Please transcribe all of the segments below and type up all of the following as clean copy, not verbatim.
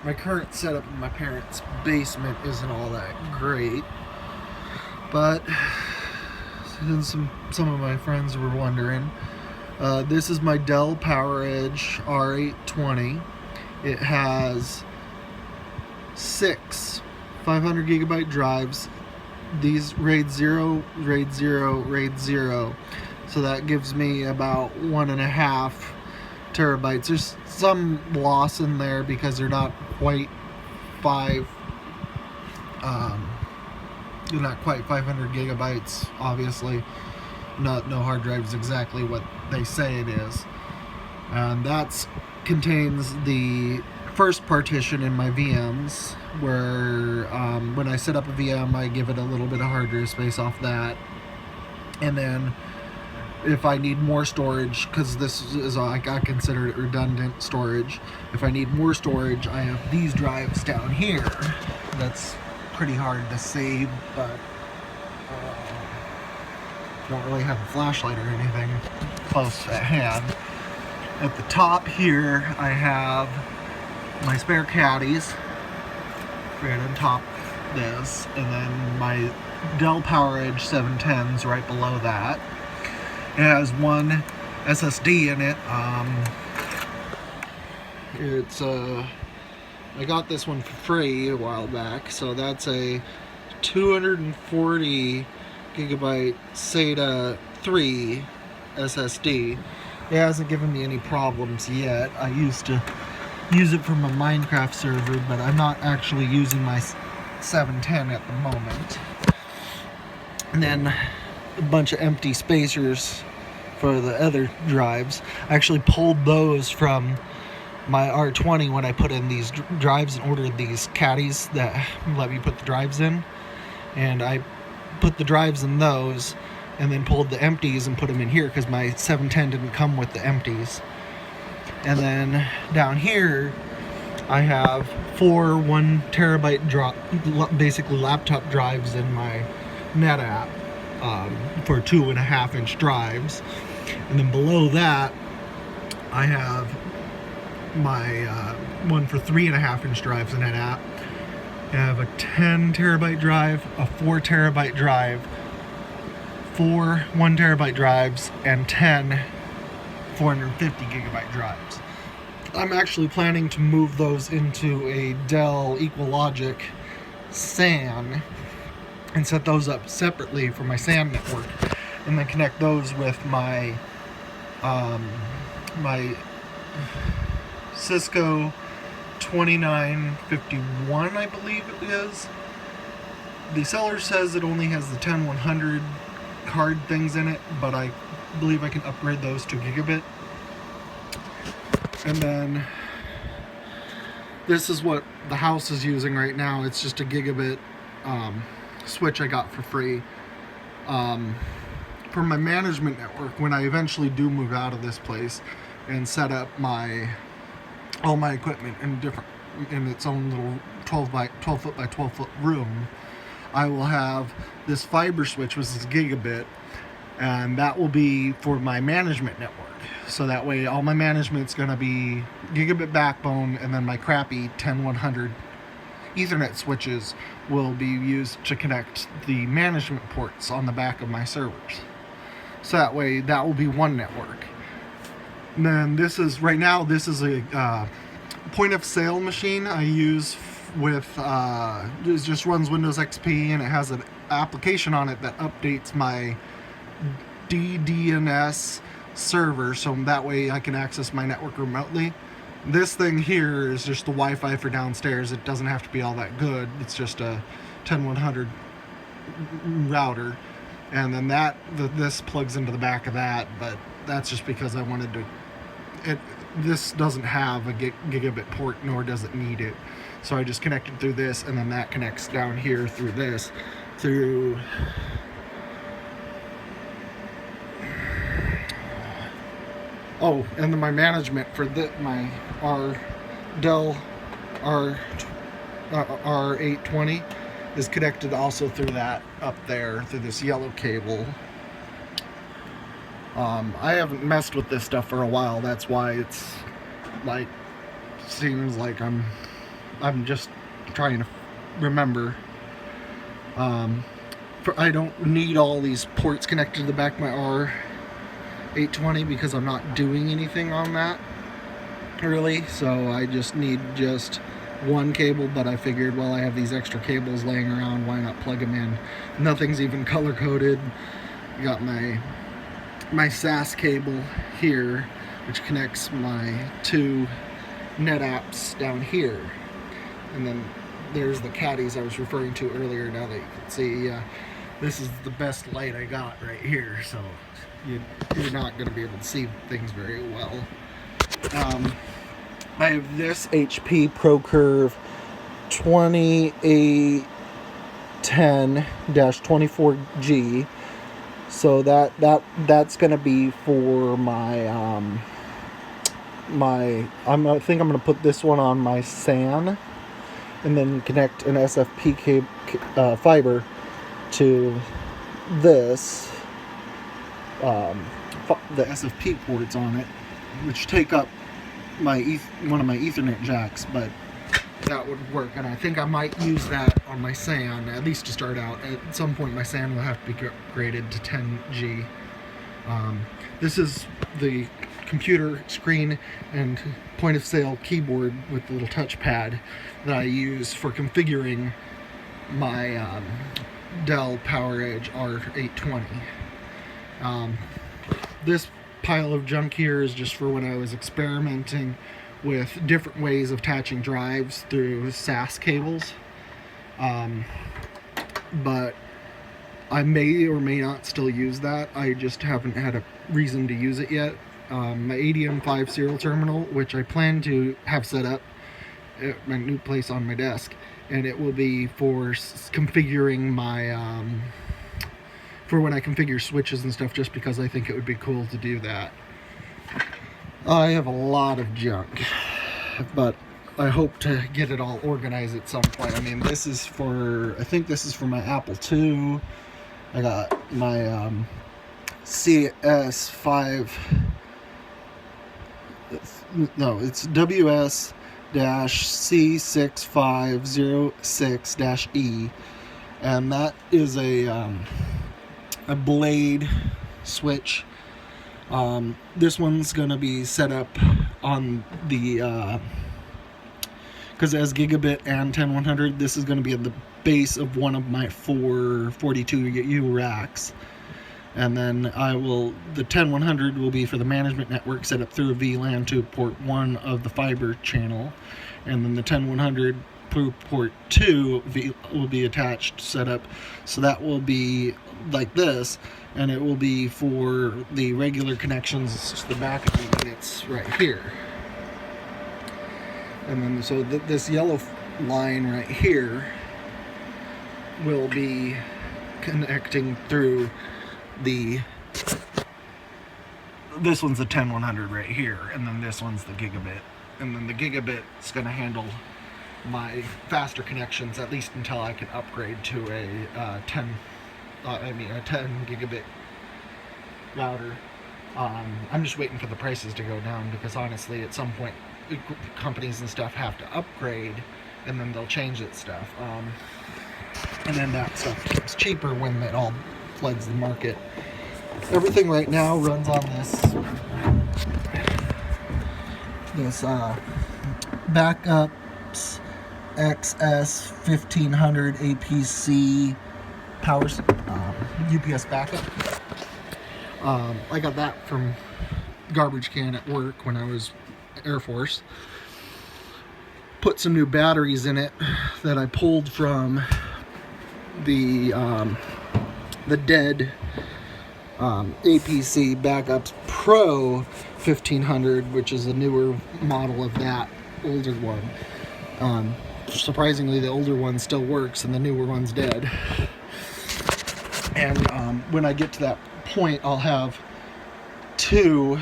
my current setup in my parents' basement isn't all that great, but since some of my friends were wondering, this is my Dell PowerEdge R820. It has 6 500 gigabyte drives. These RAID 0, RAID 0, RAID 0. So that gives me about 1.5 terabytes. There's some loss in there because they're not quite 5 they're not quite 500 gigabytes, obviously. No hard drive is exactly what they say it is. And that contains the first partition in my VMs, where when I set up a VM, I give it a little bit of hard drive space off that. And then if I need more storage, because this is, I consider it redundant storage, if I need more storage, I have these drives down here. That's pretty hard to see, but don't really have a flashlight or anything close at hand. At the top here, I have my spare caddies right on top of this, and then my Dell PowerEdge 710s right below that. It has one SSD in it. I got this one for free a while back, so that's a 240 gigabyte SATA 3 SSD. It hasn't given me any problems yet. I used to use it from a Minecraft server, but I'm not actually using my 710 at the moment. And then a bunch of empty spacers for the other drives. I actually pulled those from my R20 when I put in these drives and ordered these caddies that let me put the drives in. And I put the drives in those and then pulled the empties and put them in here because my 710 didn't come with the empties. And then down here I have 4 1 terabyte basically laptop drives in my NetApp for 2.5 inch drives. And then below that I have my one for 3.5 inch drives in NetApp. I have a 10 terabyte drive, a 4 terabyte drive, 4 1 terabyte drives, and 10 450 gigabyte drives. I'm actually planning to move those into a Dell EqualLogic SAN and set those up separately for my SAN network, and then connect those with my my Cisco 2951, I believe it is. The seller says it only has the 10100 card things in it, but I believe I can upgrade those to gigabit. And then this is what the house is using right now. It's just a gigabit switch I got for free. For my management network, when I eventually do move out of this place and set up all my equipment in its own little 12 foot by 12 foot room, I will have this fiber switch, which is gigabit, and that will be for my management network. So that way all my management's going to be gigabit backbone, and then my crappy 10100 Ethernet switches will be used to connect the management ports on the back of my servers. So that way that will be one network. And then this is a point of sale machine I use with it just runs Windows XP, and it has an application on it that updates my DDNS server, so that way I can access my network remotely. This thing here is just the Wi-Fi for downstairs. It doesn't have to be all that good. It's just a 10100 router, and then this plugs into the back of that, but that's just because I wanted to. This doesn't have a gigabit port, nor does it need it. So I just connected through this, and then that connects down here through this, through oh, and then my management for my Dell R820 is connected also through that up there, through this yellow cable. I haven't messed with this stuff for a while. That's why it's like seems like I'm I'm just trying to remember. I don't need all these ports connected to the back of my R820 because I'm not doing anything on that really, so I just need just one cable, but I figured, well, I have these extra cables laying around, why not plug them in? Nothing's even color coded. Got my SAS cable here, which connects my two NetApps down here, and then there's the caddies I was referring to earlier. Now that you can see, this is the best light I got right here, so you're not going to be able to see things very well. I have this HP ProCurve 2810-24G, so that's going to be for my I think I'm going to put this one on my SAN, and then connect an SFP fiber to this, the SFP ports on it, which take up one of my Ethernet jacks, but that would work, and I think I might use that on my SAN, at least to start out. At some point my SAN will have to be upgraded to 10G. This is the computer screen and point of sale keyboard with the little touchpad that I use for configuring my Dell PowerEdge R820. This pile of junk here is just for when I was experimenting with different ways of attaching drives through SAS cables, but I may or may not still use that. I just haven't had a reason to use it yet. My ADM5 serial terminal, which I plan to have set up at my new place on my desk, and it will be for configuring my for when I configure switches and stuff, just because I think it would be cool to do that. I have a lot of junk, but I hope to get it all organized at some point. I mean, this is for, I think this is for my Apple II. I got my CS5, no, it's WS-C6506-E, and that is a blade switch. This one's gonna be set up on the because it has gigabit and 10100. This is gonna be at the base of one of my 442U racks, and then the 10100 will be for the management network, set up through a VLAN to port 1 of the fiber channel, and then the 10100 through port 2 will be attached, set up, so that will be like this, and it will be for the regular connections to the back of the units right here. And then so this yellow line right here will be connecting through this one's the 10100 right here, and then this one's the gigabit, and then the gigabit is going to handle my faster connections, at least until I can upgrade to a 10 gigabit router. I'm just waiting for the prices to go down, because honestly at some point companies and stuff have to upgrade, and then they'll change that stuff, and then that stuff gets cheaper when it all floods the market. Everything right now runs on this Backups XS 1500 APC power UPS backup. I got that from garbage can at work when I was Air Force. Put some new batteries in it that I pulled from the dead APC Backups Pro 1500, which is a newer model of that older one. Surprisingly, the older one still works and the newer one's dead. And when I get to that point, I'll have 2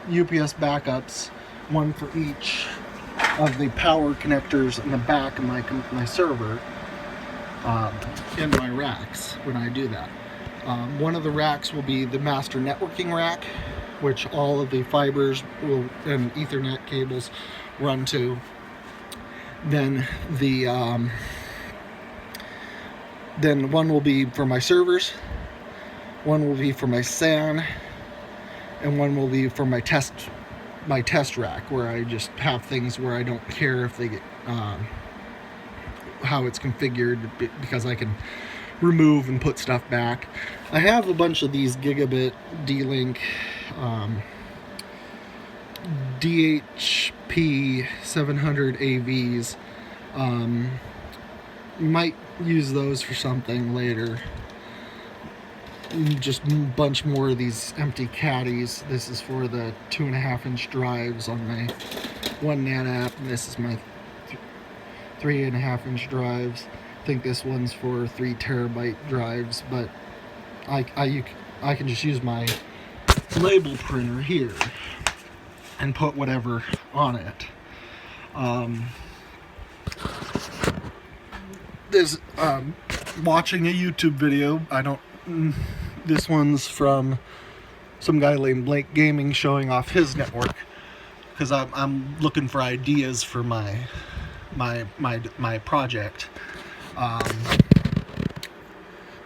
UPS backups, one for each of the power connectors in the back of my server, in my racks when I do that. One of the racks will be the master networking rack, which all of the fibers and Ethernet cables run to. Then then one will be for my servers, one will be for my SAN, and one will be for my test rack, where I just have things where I don't care if they get how it's configured, because I can remove and put stuff back. I have a bunch of these Gigabit D-Link DHP 700 AVs. Might use those for something later. Just a bunch more of these empty caddies. This is for the 2.5-inch drives on my 1 NetApp, and this is my 3.5-inch drives. I think this one's for 3 terabyte drives, but I can just use my label printer here and put whatever on it. This watching a YouTube video. This one's from some guy named Blake Gaming showing off his network, because I'm looking for ideas for my project.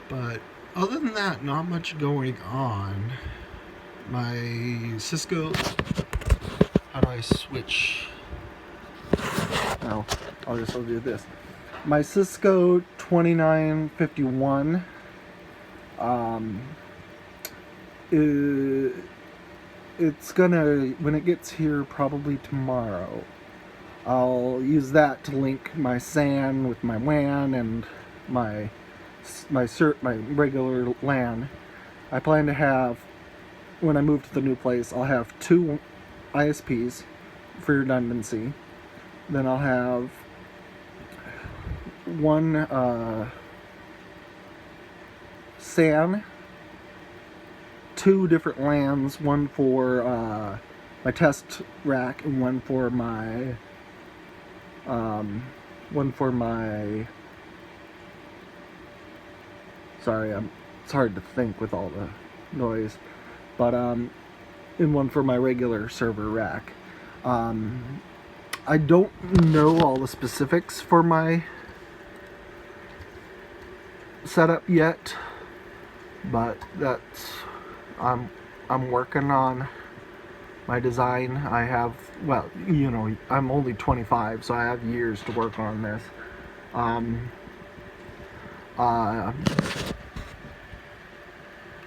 But other than that, not much going on. My Cisco. How do I switch? No, I'll do this. My Cisco 2951. It's gonna, when it gets here probably tomorrow, I'll use that to link my SAN with my WAN and my regular LAN. I plan to have, when I move to the new place, I'll have 2 ISPs for redundancy. Then I'll have one SAN, 2 different LANs, one for my test rack and one for my sorry, it's hard to think with all the noise, but and one for my regular server rack. I don't know all the specifics for my setup yet, but that's I'm working on my design. I have, well, you know, I'm only 25, so I have years to work on this.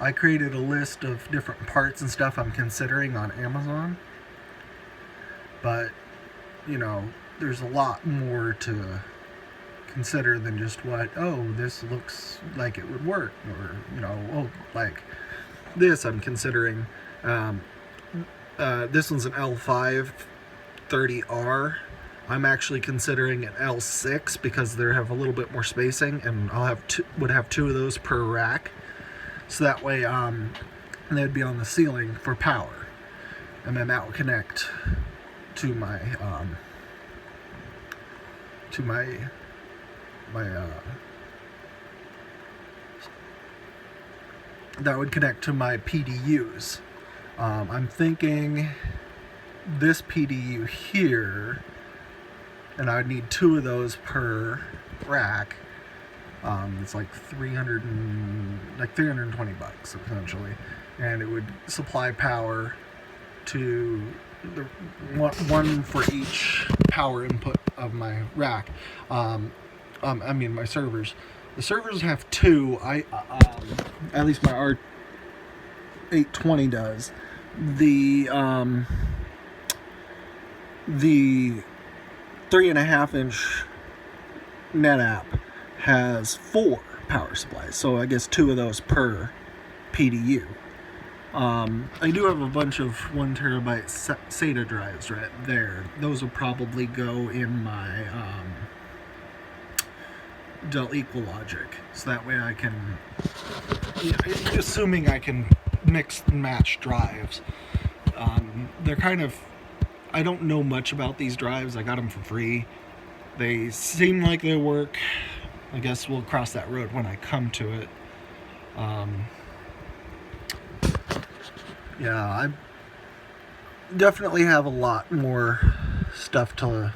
I created a list of different parts and stuff I'm considering on Amazon, but you know, there's a lot more to consider than just what, oh, this looks like it would work, or, you know, oh, like this I'm considering. This one's an L530R. I'm actually considering an L6 because they have a little bit more spacing, and would have 2 of those per rack, so that way they'd be on the ceiling for power, and then that would connect to my that would connect to my PDUs. I'm thinking this PDU here, and I would need 2 of those per rack. It's like $320 essentially, and it would supply power to the one for each power input of my rack. I mean my servers. The servers have 2. At least my R820 does. The 3.5-inch NetApp has 4 power supplies, so I guess 2 of those per PDU. I do have a bunch of 1 terabyte SATA drives right there. Those will probably go in my Dell EqualLogic, so that way I can, assuming I can mix and match drives. They're kind of, I don't know much about these drives. I got them for free. They seem like they work. I guess we'll cross that road when I come to it. Yeah, I definitely have a lot more stuff to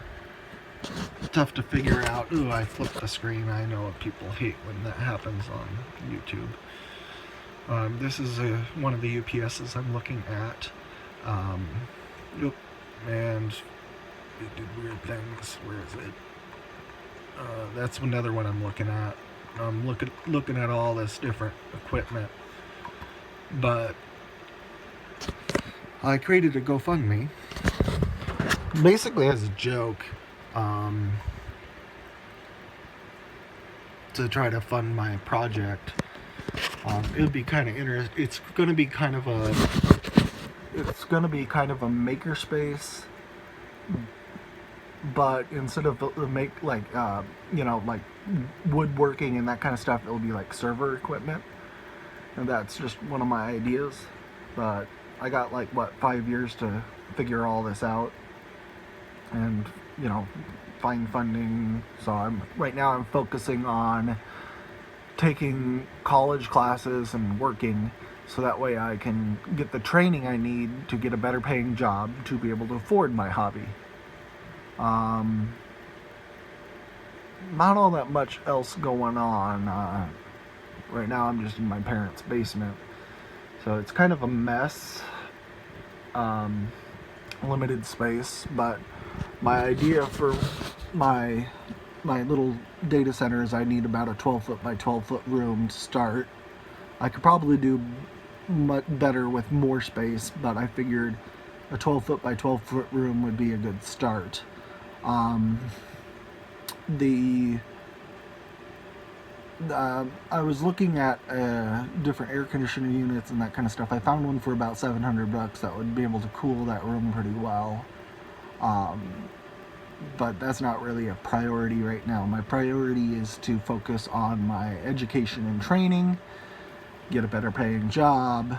tough to figure out. Ooh, I flipped the screen. I know what people hate when that happens on YouTube. This is one of the UPSs I'm looking at. Yep, and it did weird things. Where is it? That's another one I'm looking at. I'm looking at all this different equipment, but I created a GoFundMe basically as a joke, to try to fund my project. It would be kind of interesting. It's going to be kind of a makerspace, but instead of like woodworking and that kind of stuff, it'll be like server equipment, and that's just one of my ideas. But I got 5 years to figure all this out and find funding. So right now I'm focusing on taking college classes and working, so that way I can get the training I need to get a better paying job to be able to afford my hobby. Not all that much else going on. Right now I'm just in my parents' basement, so it's kind of a mess. Limited space, but my idea for my little data center is I need about a 12-foot by 12-foot room to start. I could probably do much better with more space, but I figured a 12-foot by 12-foot room would be a good start. I was looking at different air conditioning units and that kind of stuff. I found one for about $700 that would be able to cool that room pretty well. But that's not really a priority right now. My priority is to focus on my education and training, get a better paying job,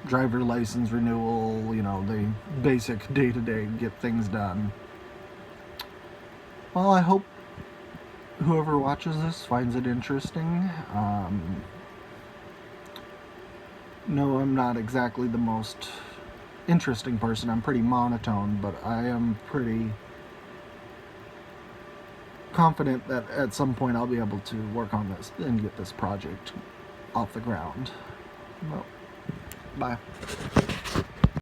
driver license renewal, the basic day-to-day, get things done. Well, I hope whoever watches this finds it interesting. No, I'm not exactly the most interesting person. I'm pretty monotone, but I am pretty confident that at some point I'll be able to work on this and get this project off the ground. Well, bye.